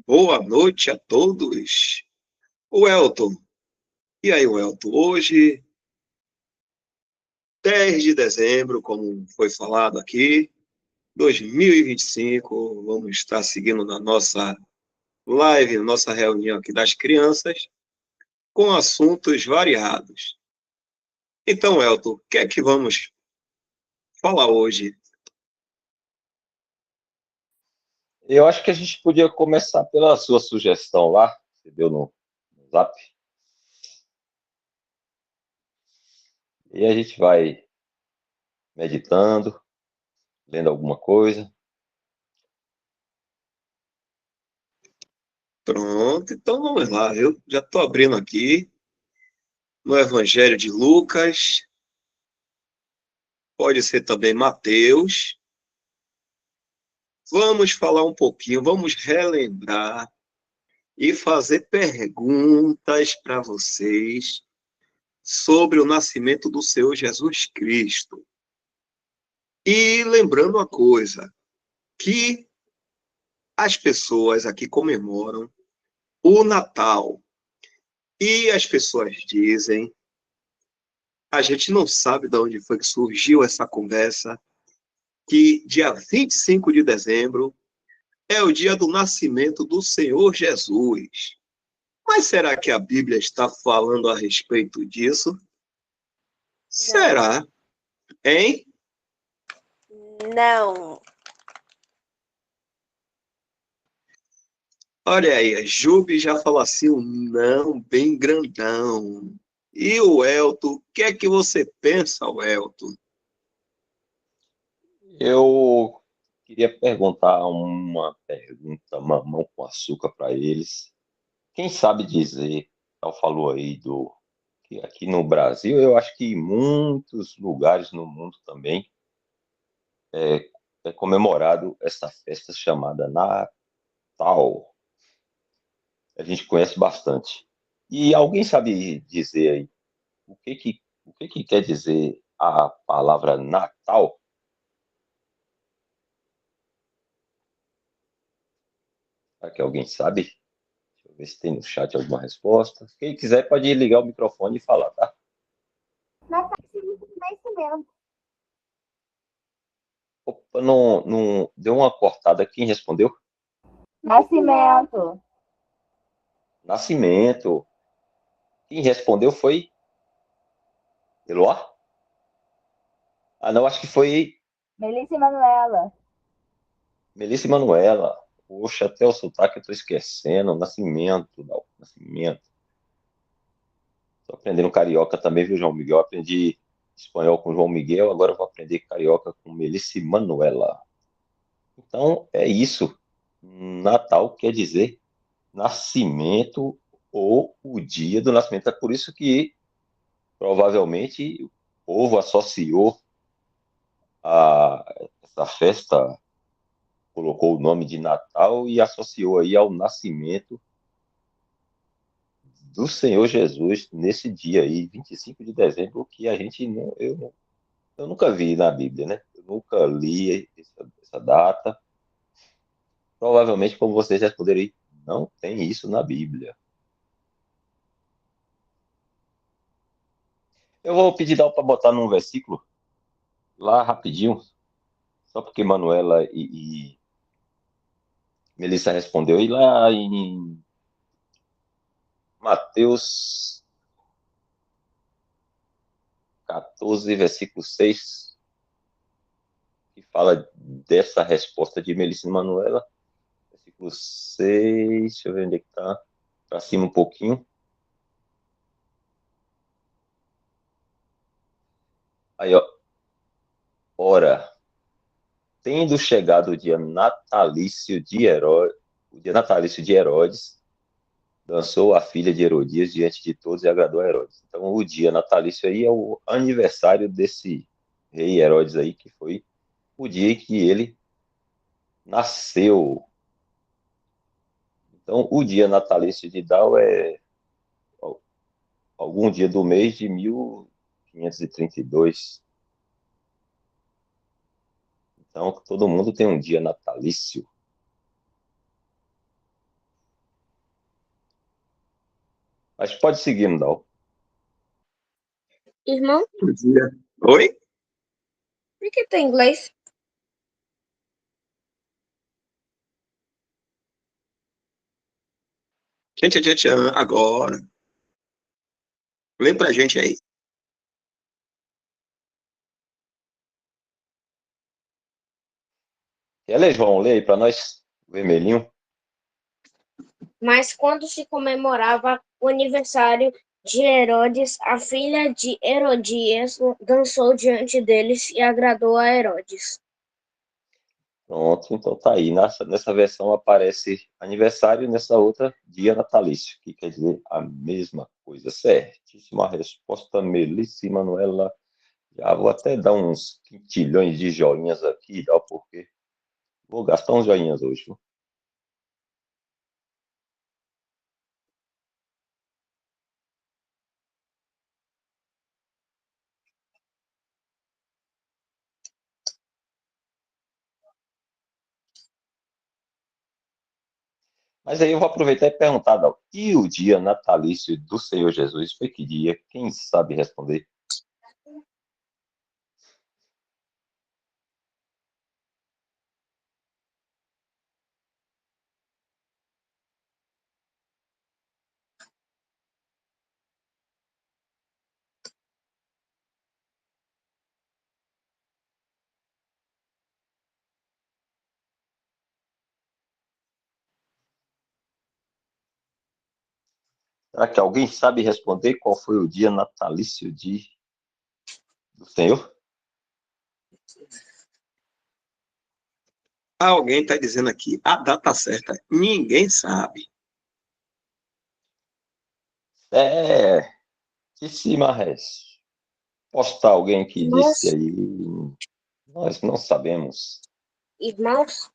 Boa noite a todos. O Elton. E aí, o Elton? Hoje, 10 de dezembro, como foi falado aqui, 2025, vamos estar seguindo na nossa live, nossa reunião aqui das crianças, com assuntos variados. Então, Elton, o que é que vamos falar hoje? Eu acho que a gente podia começar pela sua sugestão lá, que você deu no Zap, e a gente vai meditando, lendo alguma coisa. Pronto, então vamos lá. Eu já estou abrindo aqui no Evangelho de Lucas, pode ser também Mateus. Vamos falar um pouquinho, vamos relembrar e fazer perguntas para vocês sobre o nascimento do Senhor Jesus Cristo. E lembrando uma coisa, que as pessoas aqui comemoram o Natal. E as pessoas dizem, a gente não sabe de onde foi que surgiu essa conversa, que dia 25 de dezembro é o dia do nascimento do Senhor Jesus. Mas será que a Bíblia está falando a respeito disso? Será? Hein? Não. Olha aí, a Jubi já falou assim, um não bem grandão. E o Elton, o que é que você pensa, Elton? Eu queria perguntar uma pergunta mamão com açúcar para eles. Quem sabe dizer, ela falou aí que aqui no Brasil, eu acho que em muitos lugares no mundo também é comemorado essa festa chamada Natal. A gente conhece bastante. E alguém sabe dizer aí o que que quer dizer a palavra Natal? Será que alguém sabe? Deixa eu ver se tem no chat alguma resposta. Quem quiser pode ligar o microfone e falar, tá? Natal significa nascimento. Opa, não deu uma cortada. Quem respondeu? Nascimento. Nascimento. Quem respondeu foi Eloá? Ah, não, acho que foi Melissa e Manuela. Melissa e Manuela. Poxa, até o sotaque eu tô esquecendo. Nascimento, não, Nascimento. Tô aprendendo carioca também, viu, João Miguel? Eu aprendi espanhol com João Miguel, agora eu vou aprender carioca com Melissa e Manuela. Então, é isso. Natal quer dizer nascimento ou o dia do nascimento. É por isso que provavelmente o povo associou a essa festa, colocou o nome de Natal e associou aí ao nascimento do Senhor Jesus nesse dia aí, 25 de dezembro, que a gente não, eu nunca vi na Bíblia, né? Eu nunca li essa data. Provavelmente, como vocês responderam aí, não tem isso na Bíblia. Eu vou pedir para botar num versículo lá rapidinho, só porque Manuela e Melissa respondeu. E lá em Mateus 14, versículo 6, que fala dessa resposta de Melissa e Manuela. Versículo 6, deixa eu ver onde é que tá. Para cima um pouquinho. Aí, ó. Ora, tendo chegado o dia natalício de Herodes, dançou a filha de Herodias diante de todos e agradou a Herodes. Então, o dia natalício aí é o aniversário desse rei Herodes aí, que foi o dia em que ele nasceu. Então, o dia natalício de Dal é algum dia do mês de 1532. Então, todo mundo tem um dia natalício. Mas pode seguir, Mdal. Irmão, Bom dia. Oi? por que tem inglês? Gente, agora. Lê pra gente aí. Quer ler, João? Lê aí para nós, vermelhinho. Mas quando se comemorava o aniversário de Herodes, a filha de Herodias dançou diante deles e agradou a Herodes. Pronto, então tá aí. Nessa versão aparece aniversário, nessa outra, dia natalício, que quer dizer a mesma coisa. Certíssima resposta, Melissa e Manuela. Já vou até dar uns quintilhões de joinhas aqui, ó, porque vou gastar uns joinhas hoje. Viu? Mas aí eu vou aproveitar e perguntar, Dal, e o dia natalício do Senhor Jesus foi que dia? Quem sabe responder? Será que alguém sabe responder qual foi o dia natalício do Senhor? Alguém está dizendo aqui a data certa. Ninguém sabe. Certíssima resposta. Postar alguém que disse Irmãos, aí, nós não sabemos. irmãos,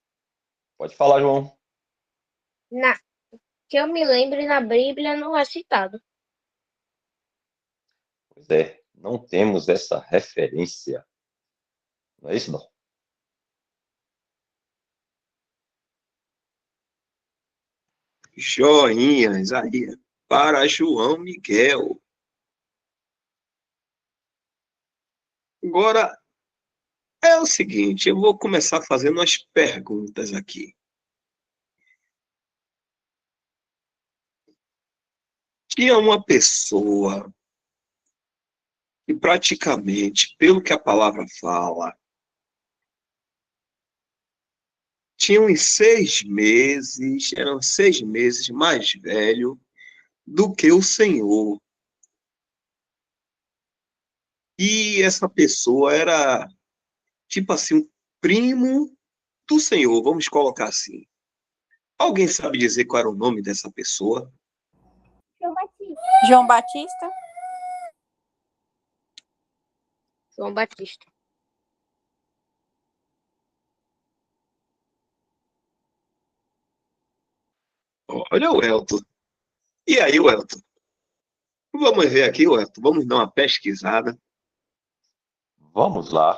Pode falar, João. na, que eu me lembre, na Bíblia não é citado. Pois é, não temos essa referência. Não é isso, não? Joinhas aí. Para João Miguel. Agora, é o seguinte, eu vou começar fazendo umas perguntas aqui. Tinha uma pessoa que praticamente, pelo que a palavra fala, tinha uns 6 meses, eram 6 meses mais velho do que o Senhor. E essa pessoa era, tipo assim, um primo do Senhor, vamos colocar assim. Alguém sabe dizer qual era o nome dessa pessoa? João Batista. João Batista? João Batista. Olha o Elton. E aí, Elton? Vamos ver aqui, Elton. Vamos dar uma pesquisada. Vamos lá.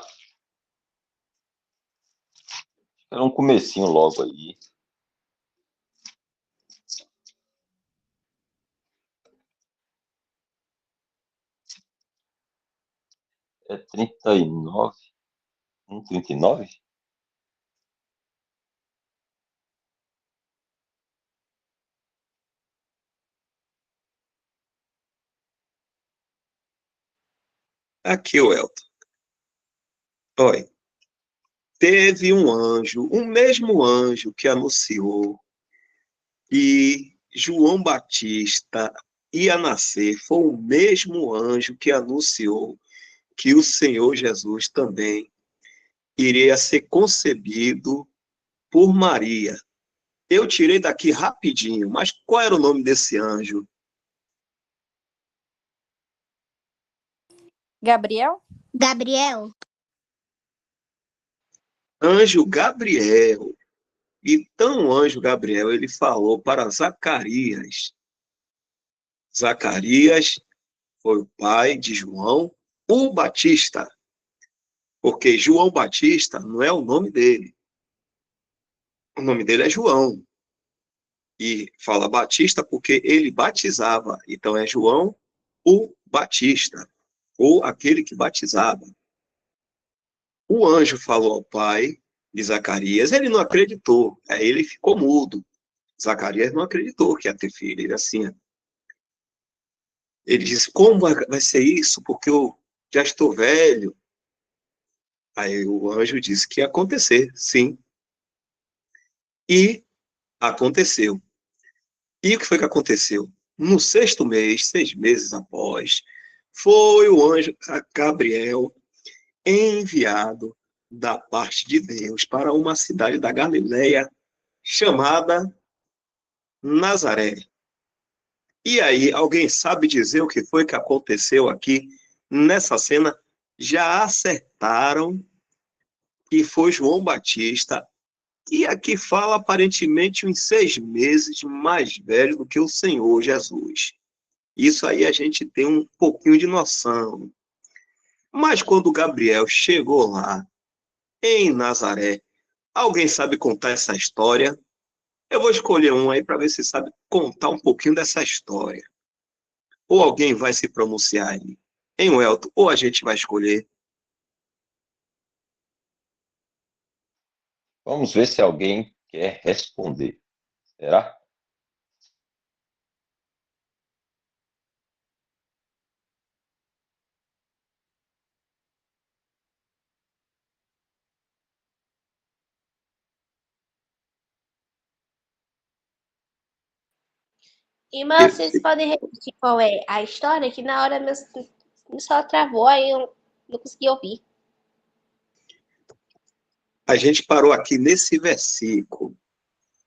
Era um comecinho logo aí. É 39? 1,39? Aqui, o Elton. Olha, teve um anjo, o mesmo anjo que anunciou que João Batista ia nascer, foi o mesmo anjo que anunciou que o Senhor Jesus também iria ser concebido por Maria. Eu tirei daqui rapidinho, mas qual era o nome desse anjo? Gabriel? Gabriel. Anjo Gabriel. Então, o anjo Gabriel, ele falou para Zacarias. Zacarias foi o pai de João o Batista, porque João Batista não é o nome dele. O nome dele é João. E fala Batista porque ele batizava. Então é João o Batista, ou aquele que batizava. O anjo falou ao pai de Zacarias, ele não acreditou, aí ele ficou mudo. Zacarias não acreditou que ia ter filho, ele assim, ele disse, como vai ser isso? Porque eu já estou velho. Aí o anjo disse que ia acontecer, sim. E aconteceu. E o que foi que aconteceu? No sexto mês, 6 meses após, foi o anjo Gabriel enviado da parte de Deus para uma cidade da Galileia chamada Nazaré. E aí, alguém sabe dizer o que foi que aconteceu aqui nessa cena? Já acertaram que foi João Batista, e aqui fala aparentemente uns 6 meses mais velho do que o Senhor Jesus. Isso aí a gente tem um pouquinho de noção. Mas quando Gabriel chegou lá, em Nazaré, alguém sabe contar essa história? Eu vou escolher um aí para ver se sabe contar um pouquinho dessa história. Ou alguém vai se pronunciar aí. Em Welton, ou a gente vai escolher. Vamos ver se alguém quer responder. Será? Irmã, vocês podem repetir qual é a história? Que na hora meu só travou, aí eu não consegui ouvir. A gente parou aqui nesse versículo.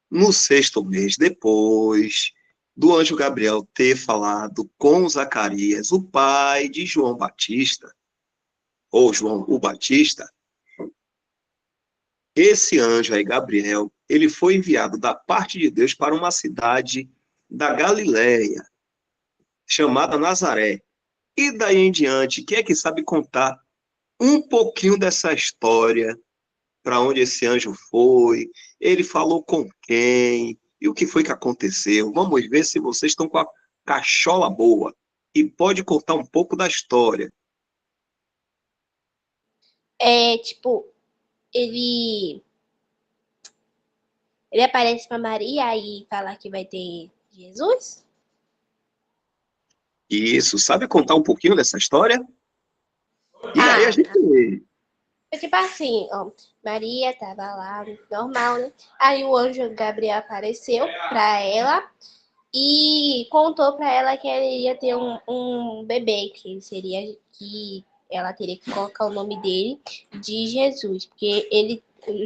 No sexto mês depois do anjo Gabriel ter falado com Zacarias, o pai de João Batista, ou João o Batista, esse anjo aí, Gabriel, ele foi enviado da parte de Deus para uma cidade da Galileia, chamada Nazaré. E daí em diante, quem é que sabe contar um pouquinho dessa história? Para onde esse anjo foi? Ele falou com quem? E o que foi que aconteceu? Vamos ver se vocês estão com a cachola boa. E pode contar um pouco da história. É, tipo, ele ele aparece pra Maria e fala que vai ter Jesus? Isso, sabe contar um pouquinho dessa história? E aí a Ah, gente. tipo assim, ó, Maria tava lá, normal, né? Aí o anjo Gabriel apareceu pra ela e contou pra ela que ela iria ter um bebê, que ela teria que colocar o nome dele de Jesus, porque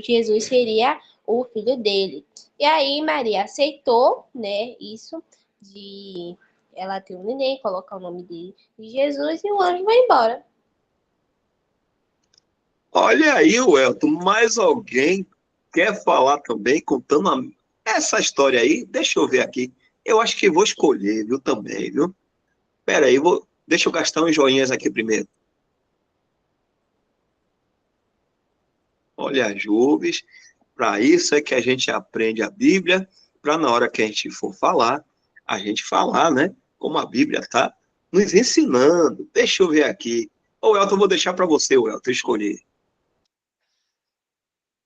Jesus seria o filho dele. E aí Maria aceitou, né, isso de ela ter um neném, colocar o nome dele de Jesus e o anjo vai embora. Olha aí, Welton, mais alguém quer falar também, contando essa história aí? Deixa eu ver aqui. Eu acho que vou escolher, viu, também, viu? Pera aí, deixa eu gastar uns joinhas aqui primeiro. Olha, Jubes, para isso é que a gente aprende a Bíblia, para na hora que a gente for falar, a gente falar, né? Como a Bíblia está nos ensinando. Deixa eu ver aqui. Ô, Elton, eu vou deixar para você, Elton, escolher.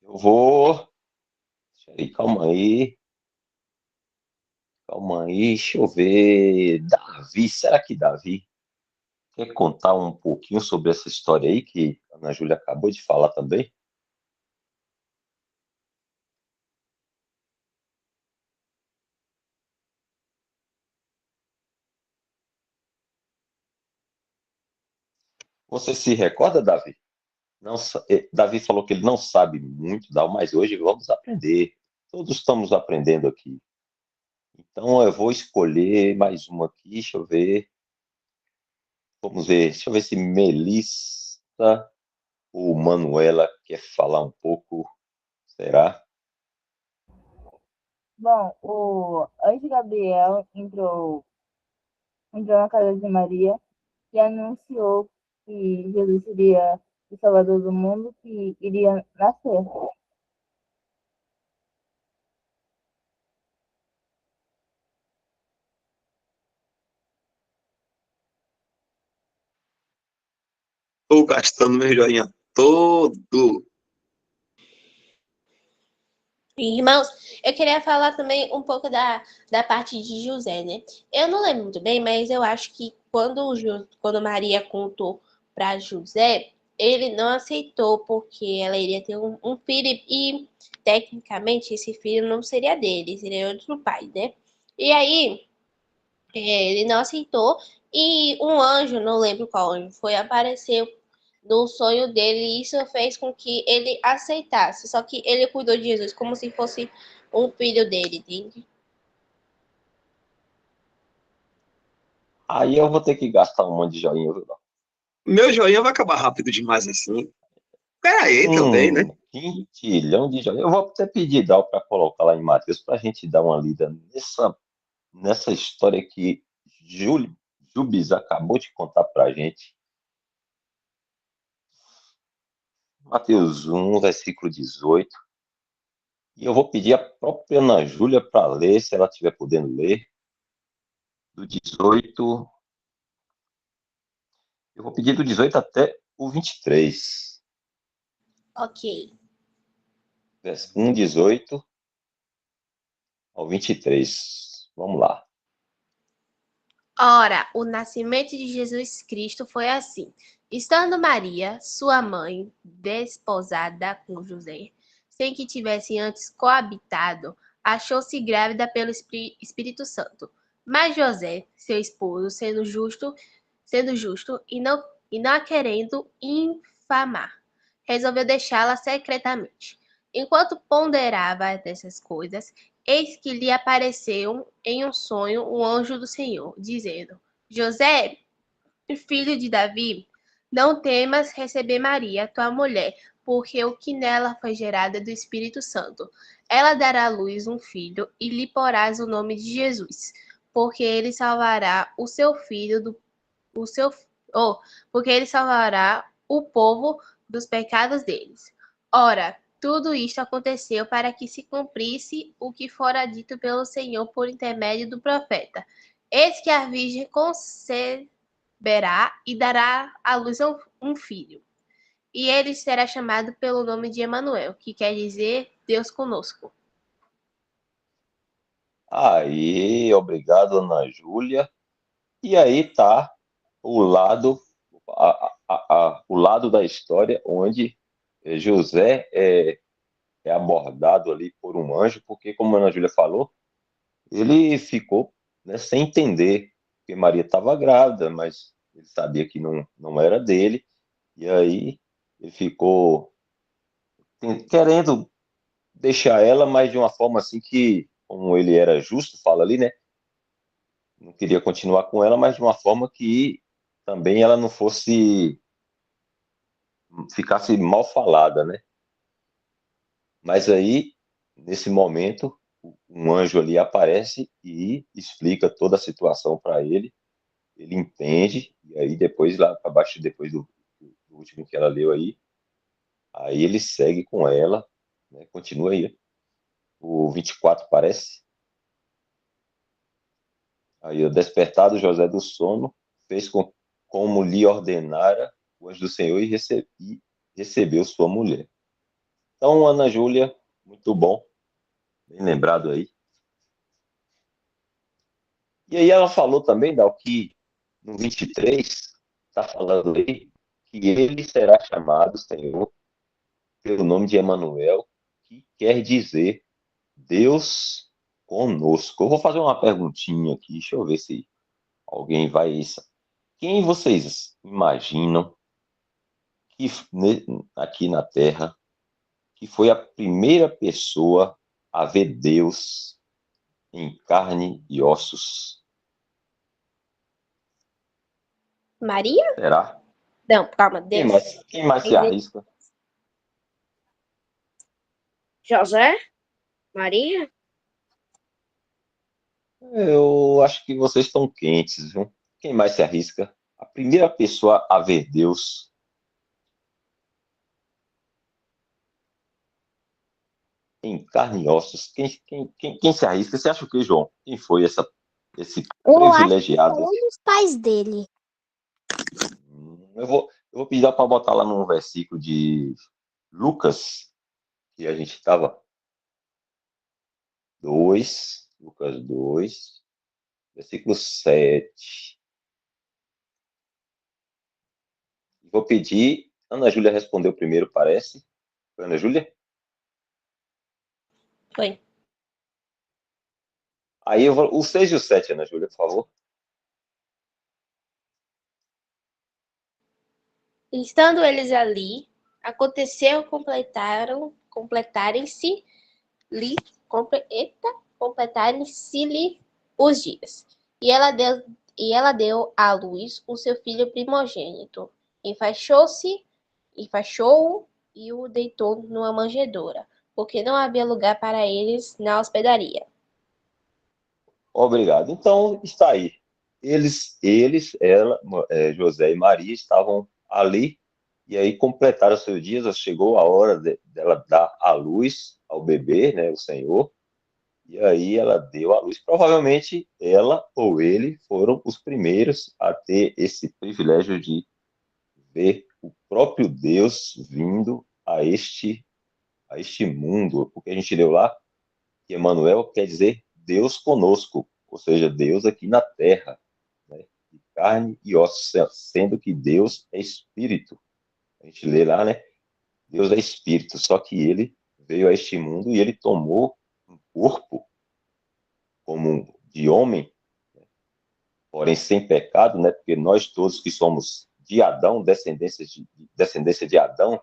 Eu vou. Aí, calma aí. Calma aí. Deixa eu ver. Davi, será que Davi quer contar um pouquinho sobre essa história aí que a Ana Júlia acabou de falar também? Você se recorda, Davi? Não, Davi falou que ele não sabe muito, mas hoje vamos aprender. Todos estamos aprendendo aqui. Então eu vou escolher mais uma aqui, deixa eu ver. Vamos ver, deixa eu ver se Melissa ou Manuela quer falar um pouco. Será? Bom, o anjo Gabriel entrou na casa de Maria e anunciou que Jesus seria o Salvador do mundo, que iria nascer. Estou gastando meu joinha todo. Irmãos, eu queria falar também um pouco da parte de José, né? Eu não lembro muito bem, mas eu acho que quando Maria contou para José, ele não aceitou porque ela iria ter um filho e, tecnicamente, esse filho não seria dele, seria outro pai, né? E aí, ele não aceitou e um anjo, não lembro qual anjo foi, apareceu no sonho dele e isso fez com que ele aceitasse. Só que ele cuidou de Jesus como se fosse um filho dele, entende? Aí eu vou ter que gastar um monte de joinha, viu? Meu joinha vai acabar rápido demais assim. Pera aí também, né? Quintilhão de joinha. Eu vou até pedir Dal para colocar lá em Mateus para a gente dar uma lida nessa história que Jubes acabou de contar para a gente. Mateus 1, versículo 18. E eu vou pedir a própria Ana Júlia para ler, se ela estiver podendo ler. Do 18. Eu vou pedir do 18 até o 23. Ok. 1, 18 ao 23. Vamos lá. Ora, o nascimento de Jesus Cristo foi assim. Estando Maria, sua mãe, desposada com José, sem que tivesse antes coabitado, achou-se grávida pelo Espírito Santo. Mas José, seu esposo, sendo justo e não a querendo infamar, resolveu deixá-la secretamente. Enquanto ponderava dessas coisas, eis que lhe apareceu em um sonho um anjo do Senhor, dizendo: José, filho de Davi, não temas receber Maria, tua mulher, porque o que nela foi gerado é do Espírito Santo. Ela dará à luz um filho e lhe porás o nome de Jesus, porque ele salvará o seu filho o seu, oh, porque ele salvará o povo dos pecados deles. Ora, tudo isto aconteceu para que se cumprisse o que fora dito pelo Senhor por intermédio do profeta. Eis que a virgem conceberá e dará à luz um filho. E ele será chamado pelo nome de Emanuel, que quer dizer Deus conosco. Aí, obrigado, Ana Júlia. E aí tá o lado, o lado da história onde José é abordado ali por um anjo, porque, como a Ana Júlia falou, ele ficou, né, sem entender que Maria estava grávida, mas ele sabia que não era dele, e aí ele ficou querendo deixar ela, mas de uma forma assim que, como ele era justo, fala ali, né? Não queria continuar com ela, mas de uma forma que também ela não ficasse mal falada, né? Mas aí, nesse momento, um anjo ali aparece e explica toda a situação para ele. Ele entende, e aí depois, lá para baixo, depois do último que ela leu aí ele segue com ela, né? Continua aí. O 24 parece. Aí, o despertado José do sono, fez como lhe ordenara o anjo do Senhor e recebeu sua mulher. Então, Ana Júlia, muito bom, bem lembrado aí. E aí ela falou também, Dal, que no 23, está falando aí, que ele será chamado, Senhor, pelo nome de Emanuel, que quer dizer Deus conosco. Eu vou fazer uma perguntinha aqui, deixa eu ver se alguém vai. Quem vocês imaginam que aqui na Terra que foi a primeira pessoa a ver Deus em carne e ossos? Maria? Será? Não, calma, Quem Deus. mais, quem mais se arrisca? José? Maria? Eu acho que vocês estão quentes, viu? Quem mais se arrisca? A primeira pessoa a ver Deus em carne e ossos. Quem se arrisca? Você acha o que, João? Quem foi esse Eu acho que privilegiado? foi um dos pais dele. Eu Eu vou pedir para botar lá no versículo de Lucas, que a gente estava 2, Lucas 2, versículo 7. Vou pedir. Ana Júlia respondeu primeiro, parece. Foi Ana Júlia? Foi. Aí eu vou. O 6 e o 7, Ana Júlia, por favor. Estando eles ali, aconteceu completarem-se-lhe os dias. E ela deu à luz o seu filho primogênito. Enfaixou-o e o deitou numa manjedoura, porque não havia lugar para eles na hospedaria. Obrigado. Então, está aí. Ela, José e Maria estavam ali, e aí completaram seus dias, chegou a hora dela dar à luz ao bebê, né, o Senhor, e aí ela deu à luz. Provavelmente ela ou ele foram os primeiros a ter esse privilégio de ver o próprio Deus vindo a este mundo, porque a gente leu lá que Emmanuel quer dizer Deus conosco, ou seja, Deus aqui na terra, né? De carne e ossos, sendo que Deus é espírito. A gente lê lá, né? Deus é espírito, só que ele veio a este mundo e ele tomou um corpo como de homem, porém sem pecado, né? Porque nós todos que somos de Adão, descendência de Adão,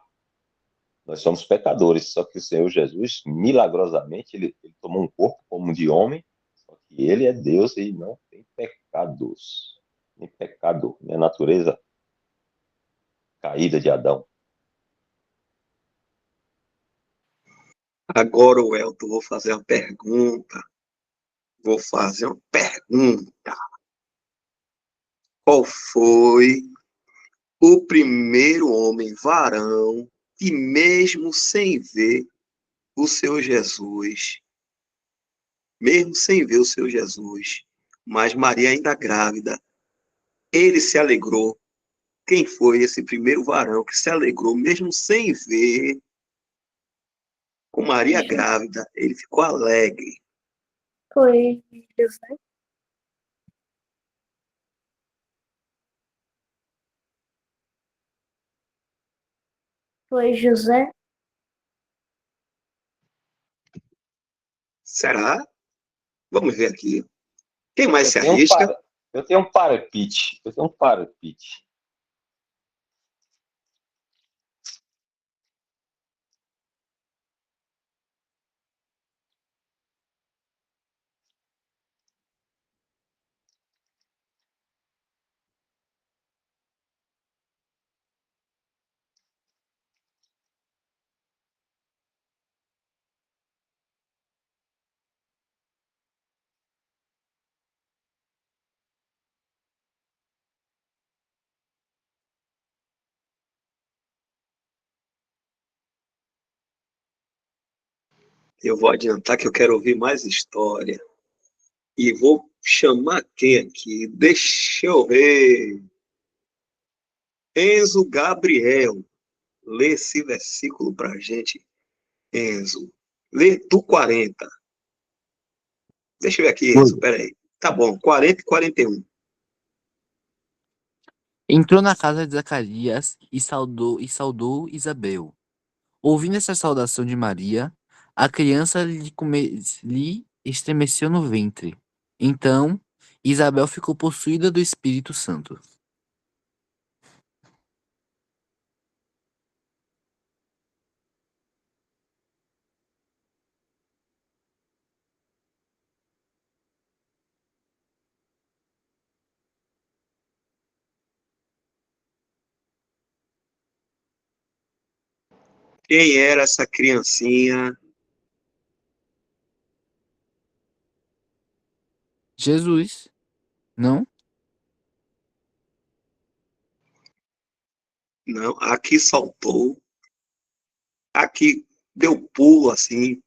nós somos pecadores. Só que o Senhor Jesus, milagrosamente, ele tomou um corpo como de homem, só que ele é Deus e não tem pecados, nem pecado, nem a natureza caída de Adão. Agora, Welton, vou fazer uma pergunta. Qual foi o primeiro homem varão que, mesmo sem ver o seu Jesus, mas Maria ainda grávida, ele se alegrou? Quem foi esse primeiro varão que se alegrou, mesmo sem ver, com Maria grávida? Ele ficou alegre. Foi José. Foi José. Será? Vamos ver aqui. Quem mais Eu se tenho arrisca? eu tenho um palpite. Eu vou adiantar que eu quero ouvir mais história. E vou chamar quem aqui? Deixa eu ver. Enzo Gabriel. Lê esse versículo para a gente, Enzo. Lê do 40. Deixa eu ver aqui, Enzo. Peraí. Tá bom, 40 e 41. Entrou na casa de Zacarias e saudou Isabel. Ouvindo essa saudação de Maria, a criança lhe estremeceu no ventre. Então, Isabel ficou possuída do Espírito Santo. Quem era essa criancinha? Jesus, não? Não, aqui saltou. Aqui deu pulo assim,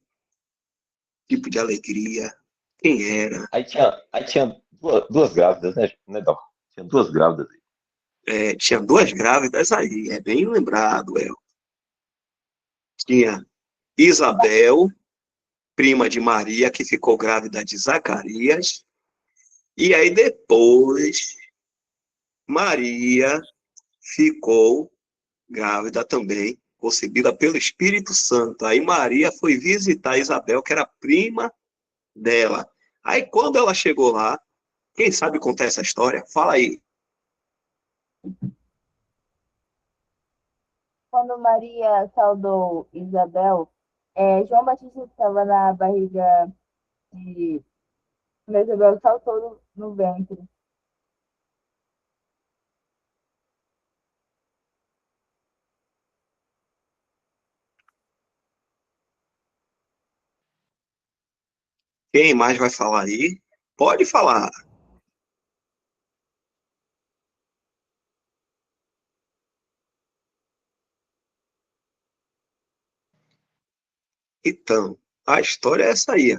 tipo de alegria. Quem era? Aí tinha duas grávidas, né, Dó? Tinha duas grávidas aí. tinha duas grávidas aí, é bem lembrado, Tinha Isabel, prima de Maria, que ficou grávida de Zacarias, e aí depois Maria ficou grávida também, concebida pelo Espírito Santo. Aí Maria foi visitar Isabel, que era prima dela. Aí quando ela chegou lá, quem sabe contar essa história? Fala aí. Quando Maria saudou Isabel, João Batista estava na barriga de Isabel, saltou no ventre. Quem mais vai falar aí? Pode falar. Então, a história é essa aí.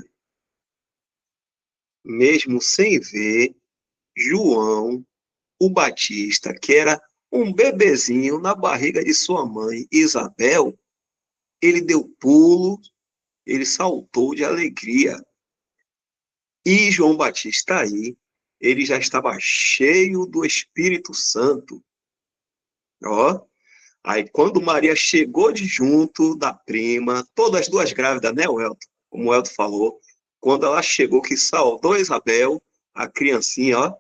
Mesmo sem ver, João, o Batista, que era um bebezinho na barriga de sua mãe, Isabel, ele deu pulo, ele saltou de alegria. E João Batista aí, ele já estava cheio do Espírito Santo. Ó, aí quando Maria chegou de junto da prima, todas as duas grávidas, né, Welton? Como o Welton falou, quando ela chegou que saudou Isabel, a criancinha, ó,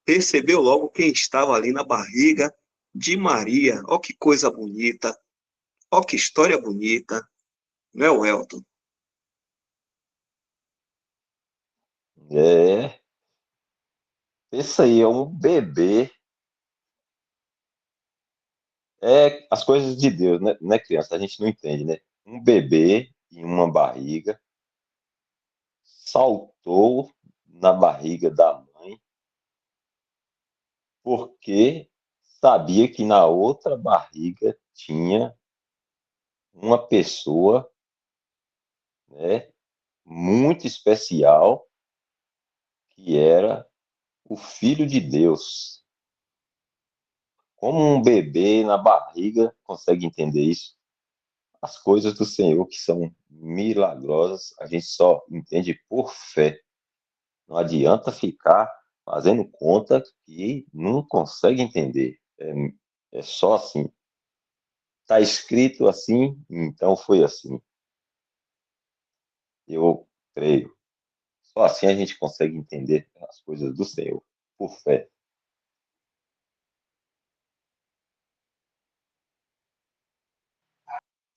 percebeu logo quem estava ali na barriga de Maria. Ó que coisa bonita, ó que história bonita, né, Welton? Isso aí, é um bebê. As coisas de Deus, né, criança? A gente não entende, né? Um bebê em uma barriga saltou na barriga da mãe porque sabia que na outra barriga tinha uma pessoa, né, muito especial, que era o Filho de Deus. Como um bebê na barriga consegue entender isso? As coisas do Senhor que são milagrosas, a gente só entende por fé. Não adianta ficar fazendo conta que não consegue entender. É só assim. Está escrito assim, então foi assim. Eu creio. Só assim a gente consegue entender as coisas do Senhor, por fé.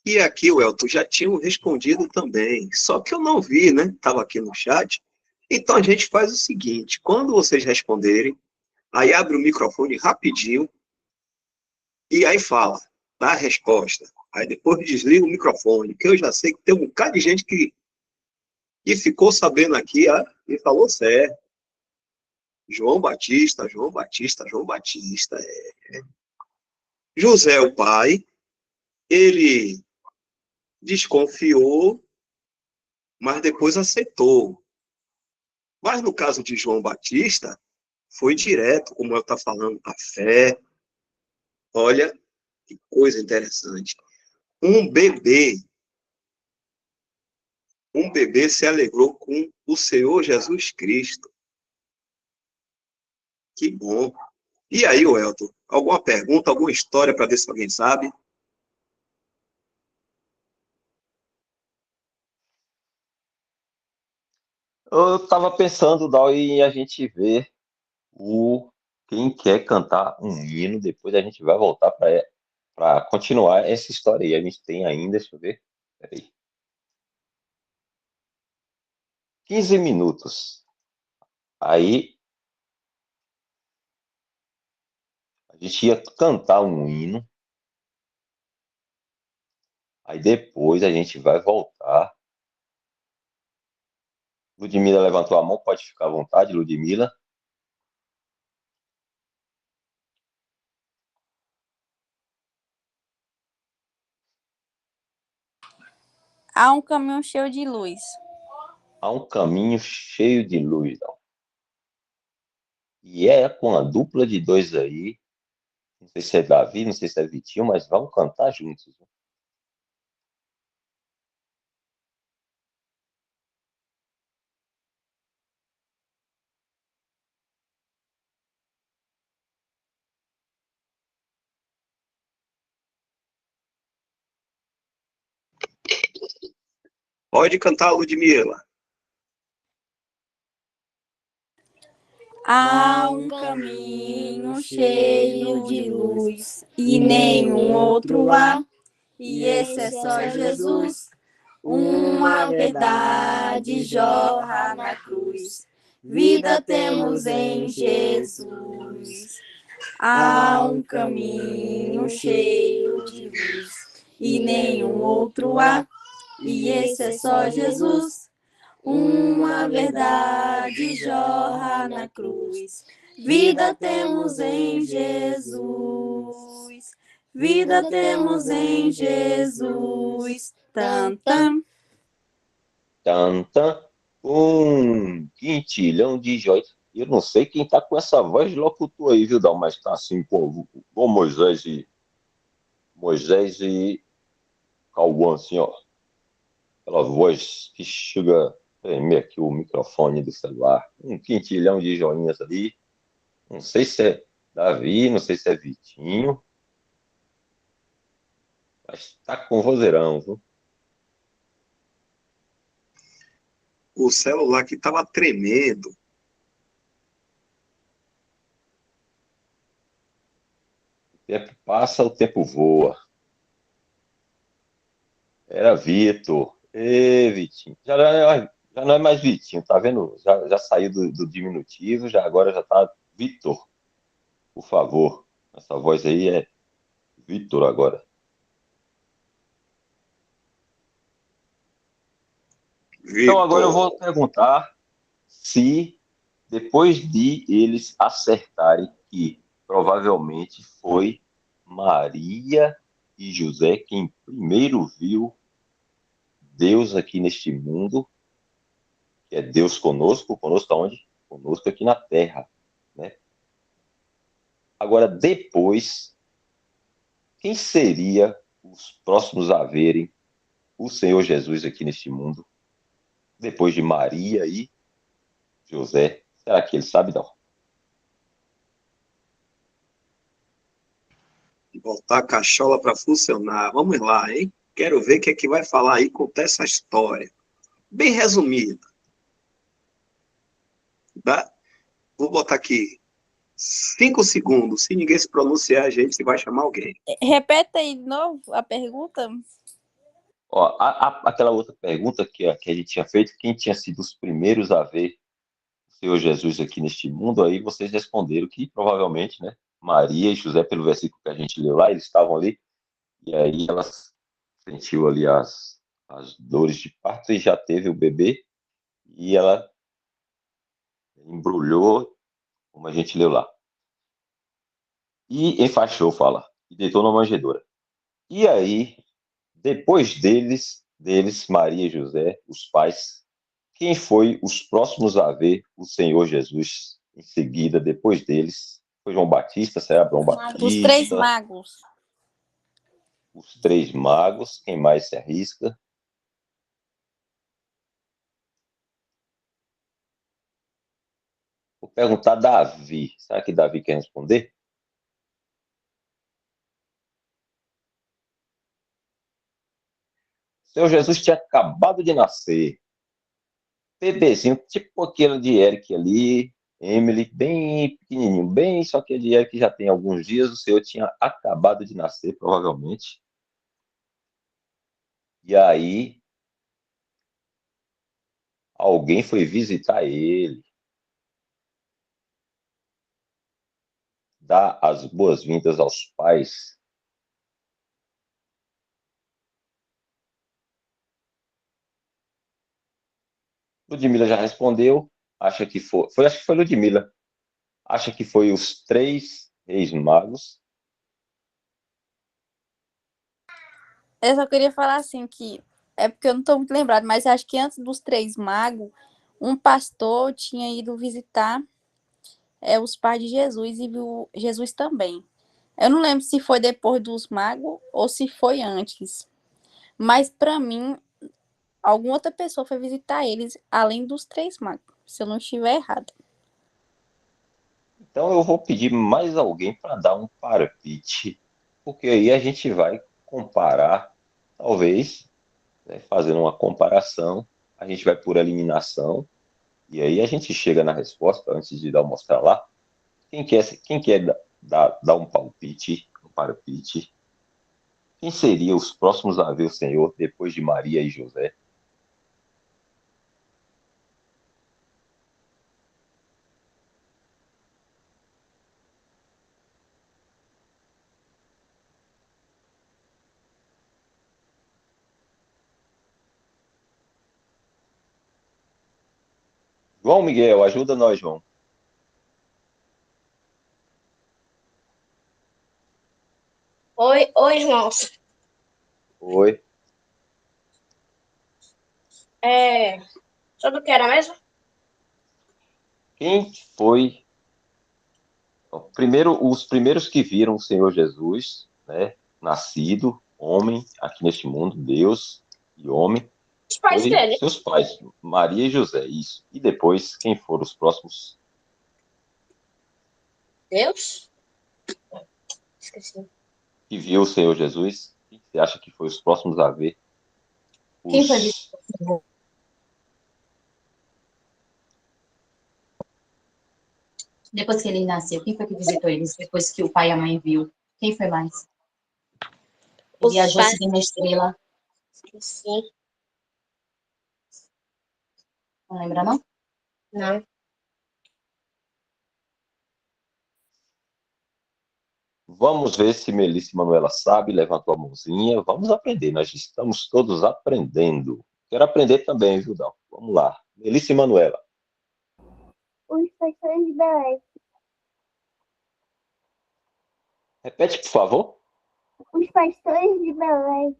E aqui, Welton, já tinham respondido também, só que eu não vi, né? Estava aqui no chat. Então a gente faz o seguinte: quando vocês responderem, aí abre o microfone rapidinho e aí fala, dá a resposta. Aí depois desliga o microfone, que eu já sei que tem um bocado de gente que ficou sabendo aqui, e falou certo. João Batista, João Batista, João Batista. José, o pai, ele desconfiou, mas depois aceitou. Mas no caso de João Batista, foi direto, como eu está falando, a fé. Olha que coisa interessante. Um bebê, um bebê se alegrou com o Senhor Jesus Cristo. Que bom. E aí, Welton, alguma pergunta, alguma história para ver se alguém sabe? Eu estava pensando, Dal, em a gente ver quem quer cantar um hino, depois a gente vai voltar para continuar essa história aí. A gente tem ainda, deixa eu ver, peraí, 15 minutos. Aí a gente ia cantar um hino, aí depois a gente vai voltar. Ludmila levantou a mão, pode ficar à vontade, Ludmila. Há um caminho cheio de luz. Há um caminho cheio de luz, Dal. E é com a dupla de dois aí. Não sei se é Davi, não sei se é Vitinho, mas vamos cantar juntos. Pode cantar, Ludmila. Há um caminho cheio de luz e nenhum outro há, e esse é só Jesus. Uma verdade jorra na cruz, vida temos em Jesus. Há um caminho cheio de luz e nenhum outro há, e esse é só Jesus. Uma verdade jorra na cruz, vida temos em Jesus. Vida temos em Jesus. Tam, tam. Tantan, um quintilhão de joias. Eu não sei quem tá com essa voz de locutor aí, viu, Dal? Mas tá assim, com Moisés e Cauã, assim, ó. Aquela voz que chega a tremer aqui o microfone do celular. Um quintilhão de joinhas ali. Não sei se é Davi, não sei se é Vitinho. Mas tá com vozeirão, viu? O celular que estava tremendo. O tempo passa, o tempo voa. Era Vitor. Ê, Vitinho. Já não é mais Vitinho, tá vendo? Já saiu do diminutivo, agora já tá Vitor. Por favor. Essa voz aí é Vitor agora. Então agora eu vou perguntar se, depois de eles acertarem que provavelmente foi Maria e José quem primeiro viu Deus aqui neste mundo, que é Deus conosco aonde? Conosco aqui na Terra, né? Agora, depois, quem seria os próximos a verem o Senhor Jesus aqui neste mundo, depois de Maria e José? Será que ele sabe, não? Botar a cachola para funcionar. Vamos lá, hein? Quero ver o que é que vai falar aí, contar essa história. Bem resumida. Tá? Vou botar aqui 5 segundos. Se ninguém se pronunciar, a gente vai chamar alguém. Repete aí de novo a pergunta. Ó, aquela outra pergunta que a gente tinha feito, quem tinha sido os primeiros a ver o Senhor Jesus aqui neste mundo, aí vocês responderam que provavelmente, né, Maria e José, pelo versículo que a gente leu lá, eles estavam ali, e aí ela sentiu ali as dores de parto e já teve o bebê, e ela embrulhou, como a gente leu lá. E enfaixou, fala, e deitou na manjedoura. E aí, depois deles, Maria e José, os pais, quem foi os próximos a ver o Senhor Jesus em seguida, depois deles? Foi João Batista, será João Batista? Os três magos. Os três magos, quem mais se arrisca? Vou perguntar a Davi. Será que Davi quer responder? O Senhor Jesus tinha acabado de nascer. Bebezinho, tipo aquele de Eric ali, Emily, bem pequenininho, bem, só que a de Eric já tem alguns dias, o Senhor tinha acabado de nascer, provavelmente. E aí, alguém foi visitar ele, dar as boas-vindas aos pais. Ludmila já respondeu, acha que acho que foi Ludmila, acha que foi os três reis magos. Eu só queria falar assim que é porque eu não estou muito lembrado, mas acho que antes dos três magos, um pastor tinha ido visitar os pais de Jesus e viu Jesus também. Eu não lembro se foi depois dos magos ou se foi antes. Mas para mim, alguma outra pessoa foi visitar eles, além dos 3 magos, se eu não estiver errada. Então eu vou pedir mais alguém para dar um palpite, porque aí a gente vai comparar, talvez, né, fazendo uma comparação, a gente vai por eliminação, e aí a gente chega na resposta, antes de dar mostrar lá. Quem quer dar um palpite, um palpite? Quem seriam os próximos a ver o Senhor depois de Maria e José? João Miguel, ajuda nós, João. Oi, irmãos. Oi. Sobre o que era mesmo? Quem foi primeiro, os primeiros que viram o Senhor Jesus, né, nascido, homem, aqui neste mundo, Deus e homem, Os pais foi dele. seus pais, Maria e José, isso. E depois, quem foram os próximos? Deus? Esqueci. Que viu o Senhor Jesus? Quem você acha que foi os próximos a ver? Quem foi Os... depois que ele nasceu? Quem foi que visitou eles depois que o pai e a mãe viu? Quem foi mais? Ele Os viajou pais. seguindo a estrela. Esqueci. Não lembra, não? Não. Vamos ver se Melissa e Manuela sabe, levantou a mãozinha. Vamos aprender, nós estamos todos aprendendo. Quero aprender também, viu, Dal? Vamos lá. Melissa e Manuela. Os pastores de Belém. Repete, por favor. Os pastores de Belém.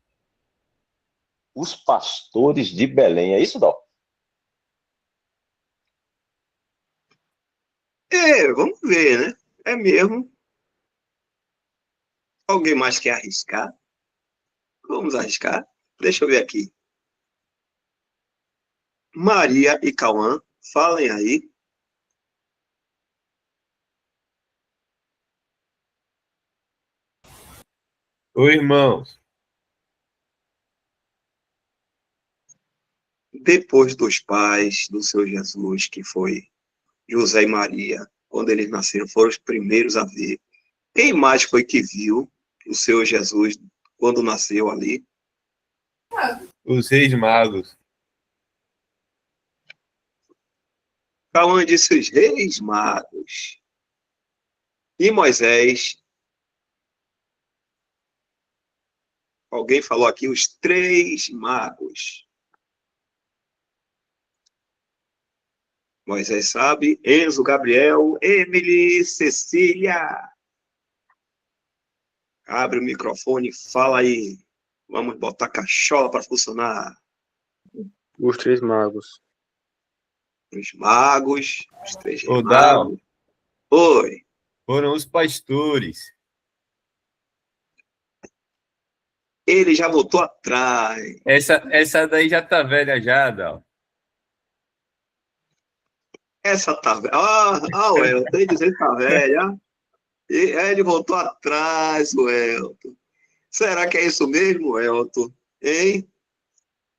Os pastores de Belém. É isso, Dal? Vamos ver, né? É mesmo. Alguém mais quer arriscar? Vamos arriscar. Deixa eu ver aqui. Maria e Cauã, falem aí. Oi, irmãos. Depois dos pais do seu Jesus, que foi José e Maria, quando eles nasceram, foram os primeiros a ver. Quem mais foi que viu o seu Jesus quando nasceu ali? Os Reis Magos. Cauã disse os reis magos. E Moisés? Alguém falou aqui os 3 magos. Moisés sabe. Enzo, Gabriel, Emily, Cecília. Abre o microfone, fala aí. Vamos botar cachola para funcionar. Os 3 magos. Os magos, os 3 Ô, Dal, magos. Oi. foram os pastores. Ele já voltou atrás. Essa daí já tá velha já, Dal. Essa tá velha. O Elton, ele diz ele tá velha. Ele voltou atrás, o Elton. Será que é isso mesmo, Elton? Hein?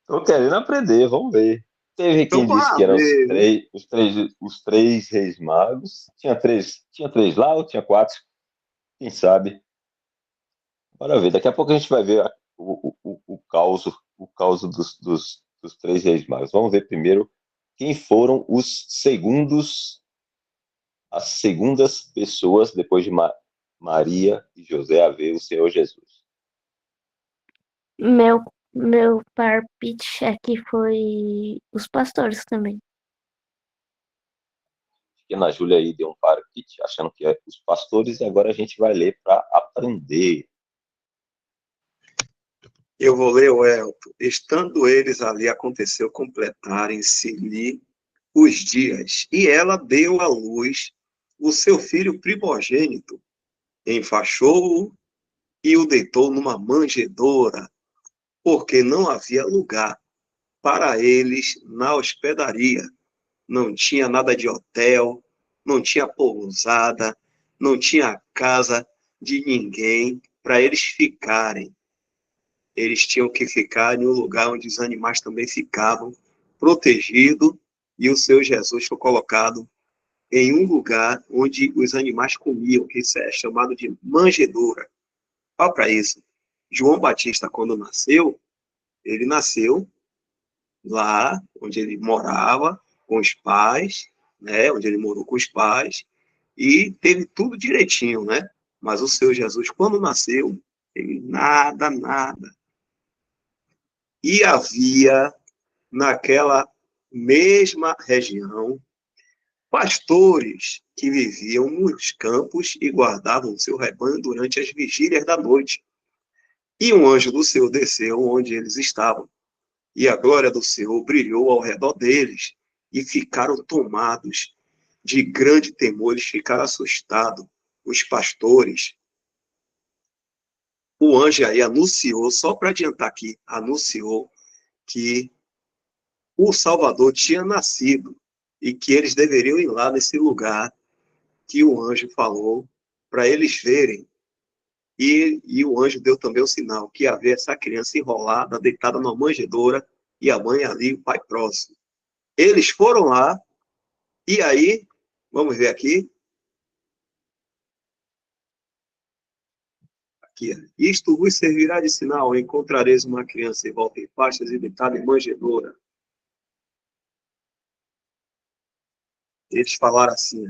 Estou querendo aprender, vamos ver. Teve Então, quem disse bora que eram ver. os três reis magos. Tinha três lá ou tinha 4? Quem sabe? Bora ver. Daqui a pouco a gente vai ver o caos dos 3 reis magos. Vamos ver primeiro quem foram as segundas pessoas depois de Maria e José a ver o Senhor Jesus. Meu palpite aqui foi os pastores também. Que a Júlia aí deu um palpite achando que é os pastores, e agora a gente vai ler para aprender. Eu vou ler o Elton. Estando eles ali, aconteceu completarem-se-lhe os dias, e ela deu à luz o seu filho primogênito, enfaixou-o e o deitou numa manjedoura, porque não havia lugar para eles na hospedaria. Não tinha nada de hotel, não tinha pousada, não tinha casa de ninguém para eles ficarem. Eles tinham que ficar em um lugar onde os animais também ficavam, protegido, e o seu Jesus foi colocado em um lugar onde os animais comiam, que isso é chamado de manjedoura. Olha para isso. João Batista, quando nasceu, ele nasceu lá onde ele morava com os pais, né? Onde ele morou com os pais, e teve tudo direitinho, né? Mas o seu Jesus, quando nasceu, ele nada. E havia naquela mesma região pastores que viviam nos campos e guardavam seu rebanho durante as vigílias da noite. E um anjo do Senhor desceu onde eles estavam, e a glória do Senhor brilhou ao redor deles, e ficaram tomados de grande temor, eles ficaram assustados, os pastores. O anjo aí anunciou, só para adiantar aqui, anunciou que o Salvador tinha nascido e que eles deveriam ir lá nesse lugar que o anjo falou para eles verem. E o anjo deu também o sinal que havia essa criança enrolada, deitada numa manjedoura, e a mãe ali, o pai próximo. Eles foram lá, e aí, vamos ver aqui. Aqui, isto vos servirá de sinal, encontrareis uma criança envolta em faixas e deitada em manjedoura. Eles falaram assim,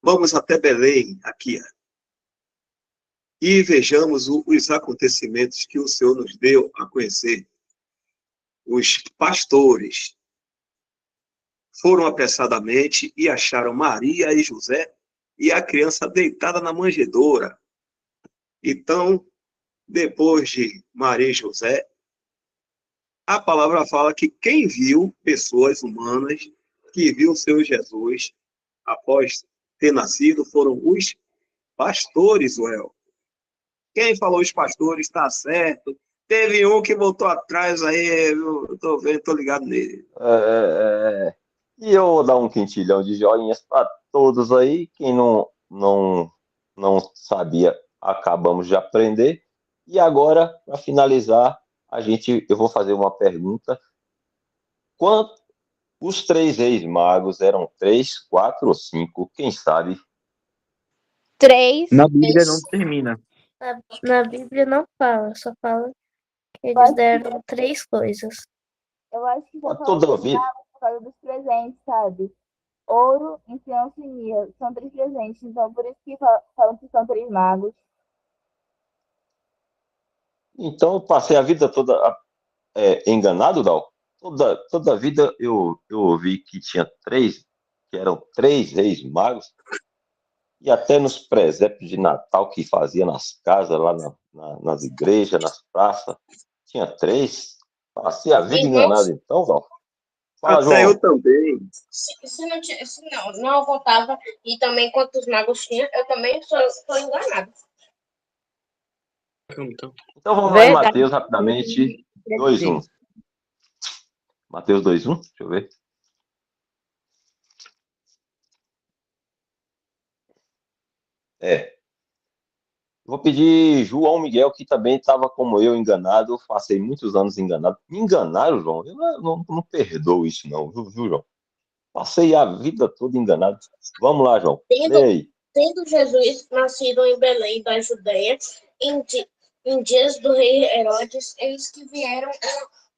vamos até Belém, aqui, e vejamos os acontecimentos que o Senhor nos deu a conhecer. Os pastores foram apressadamente e acharam Maria e José e a criança deitada na manjedoura. Então, depois de Maria e José, a palavra fala que quem viu pessoas humanas, que viu o seu Jesus após ter nascido, foram os pastores, Uel. Quem falou os pastores está certo. Teve um que voltou atrás aí, eu tô vendo, tô ligado nele. E eu vou dar um quintilhão de joinhas para todos aí. Quem não sabia, acabamos de aprender. E agora, para finalizar, eu vou fazer uma pergunta. Os 3 reis magos eram 3, 4 ou 5? Quem sabe? 3. Na Bíblia não termina. Na Bíblia não fala, só fala que Eu eles acho, deram 3 coisas. eu acho que só Mas fala toda dos vida. magos por causa dos presentes, sabe? Ouro, incienso e mirra. São 3 presentes, então por isso que falam que são 3 magos. Então eu passei a vida toda enganado, Dal? Toda a vida eu ouvi que que eram 3 reis magos, e até nos presépios de Natal que fazia nas casas, lá nas igrejas, nas praças, tinha 3. Passei a vida Irmãos, enganado então, Dal. Fala, Até eu João. também. se não contava, e também quantos magos tinha, eu também sou enganado. Então, Então vamos lá em Verdade. Mateus rapidamente, 2:1. Mateus 2:1, deixa eu ver. Vou pedir João Miguel, que também estava como eu, enganado. Passei muitos anos enganado. Me enganaram, João? Eu não perdoo isso, não, viu, João? Passei a vida toda enganado. Vamos lá, João. Lê aí. Tendo Jesus nascido em Belém da Judéia, em dias do rei Herodes, eis que vieram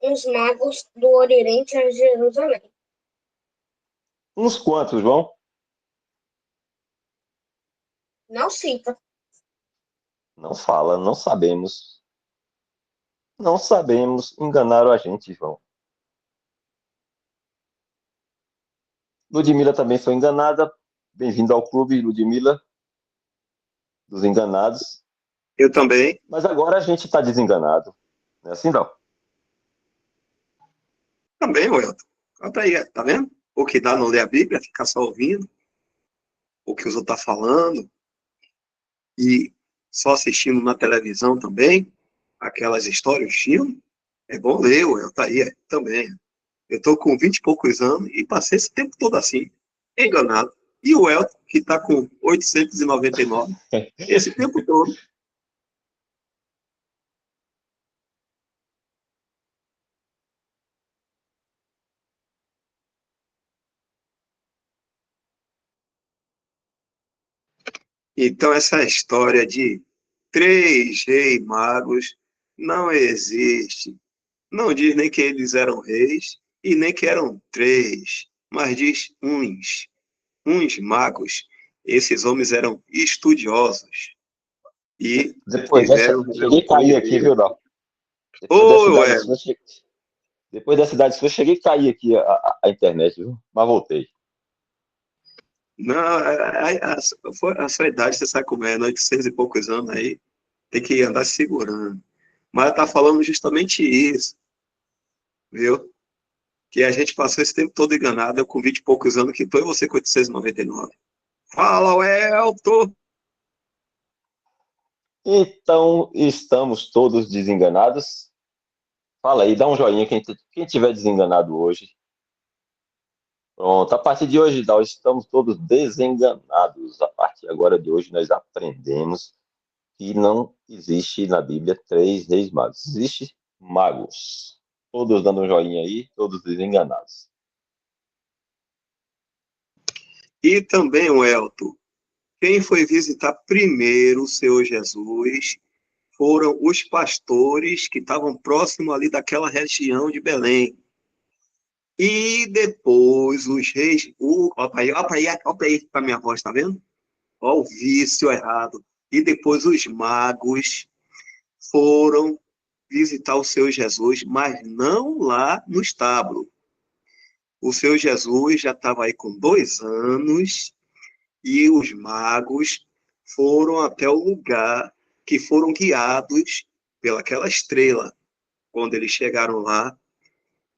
uns magos do Oriente a Jerusalém. Uns quantos, João? Não cita. Não fala, não sabemos. Não sabemos. Enganaram a gente, João. Ludmila também foi enganada. Bem-vindo ao clube, Ludmila, dos enganados. Eu também. Mas agora a gente está desenganado. Não é assim, não? Também, Welton. Conta aí, tá vendo? O que dá não ler a Bíblia, ficar só ouvindo. o que os outros estão falando, e só assistindo na televisão também, aquelas histórias, filme, é bom ler, eu tá aí também. Eu estou com 20 e poucos anos e passei esse tempo todo assim, enganado. E o Elton, que está com 899, esse tempo todo. Então, essa história de 3 reis magos não existe. Não diz nem que eles eram reis e nem que eram 3, mas diz uns magos. Esses homens eram estudiosos e Depois dessa, tiveram cheguei a cair aqui, viu, Dal? Depois da cidade sua, cheguei a cair aqui a internet, viu? Mas voltei. Não, a sua idade, você sabe como é, 800 e poucos anos aí, tem que andar se segurando. Mas está falando justamente isso, viu? Que a gente passou esse tempo todo enganado, eu com 20 e poucos anos, que estou e você com 899. Fala, Elton! Então, estamos todos desenganados? Fala aí, dá um joinha quem tiver desenganado hoje. Pronto, a partir de hoje, Dal, estamos todos desenganados. A partir agora de hoje, nós aprendemos que não existe na Bíblia 3 reis magos. Existe magos. Todos dando um joinha aí, todos desenganados. E também, o Elton, quem foi visitar primeiro o Senhor Jesus foram os pastores que estavam próximos ali daquela região de Belém. E depois os reis... Opa aí para minha voz, tá vendo? Ó o vício errado. E depois os magos foram visitar o Senhor Jesus, mas não lá no estábulo. O Senhor Jesus já estava aí com 2 anos e os magos foram até o lugar que foram guiados pelaquela estrela. Quando eles chegaram lá,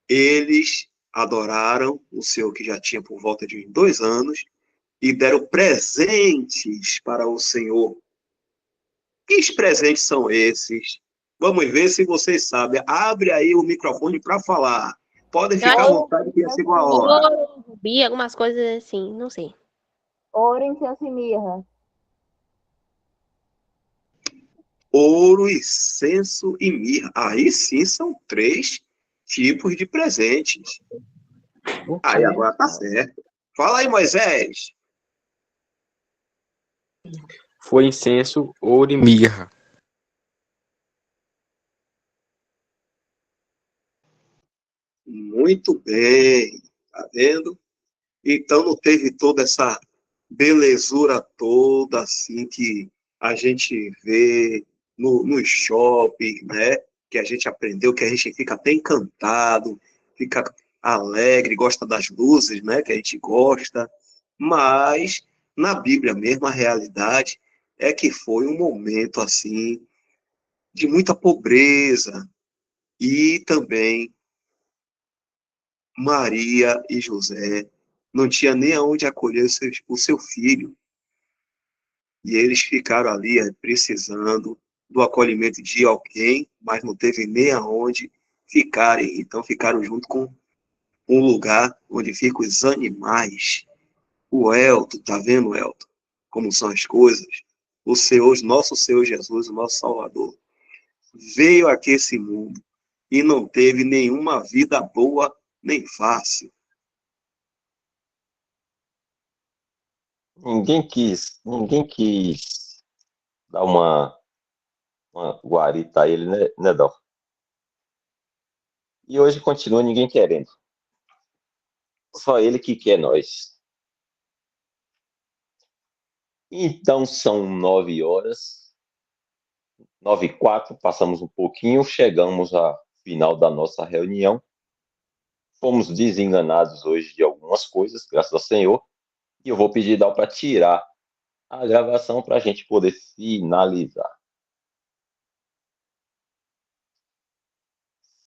eles adoraram o Senhor que já tinha por volta de 2 anos e deram presentes para o Senhor. Que presentes são esses? Vamos ver se vocês sabem. Abre aí o microfone para falar. Podem ficar à vontade que chegou a hora. Ouro, rubi, algumas coisas assim, não sei. Ouro, incenso e mirra. Ouro, incenso e mirra. Aí sim são 3 tipos de presentes. Aí agora tá certo. Fala aí, Moisés. Foi incenso, ouro e mirra. Muito bem. Tá vendo? Então não teve toda essa belezura toda assim que a gente vê no shopping, né? Que a gente aprendeu, que a gente fica até encantado, fica alegre, gosta das luzes, né? Que a gente gosta. Mas na Bíblia mesmo a realidade é que foi um momento assim de muita pobreza e também Maria e José não tinha nem aonde acolher o seu filho. E eles ficaram ali precisando do acolhimento de alguém, mas não teve nem aonde ficarem. Então ficaram junto com um lugar onde ficam os animais. O Elton, tá vendo, Elton? Como são as coisas? O Senhor, nosso Senhor Jesus, o nosso Salvador, veio aqui esse mundo e não teve nenhuma vida boa nem fácil. Ninguém quis dar uma guarita a ele, né, Dal? E hoje continua ninguém querendo. Só ele que quer nós. Então são 9 horas. 9h04, passamos um pouquinho, chegamos ao final da nossa reunião. Fomos desenganados hoje de algumas coisas, graças ao Senhor. E eu vou pedir Dal para tirar a gravação para a gente poder finalizar.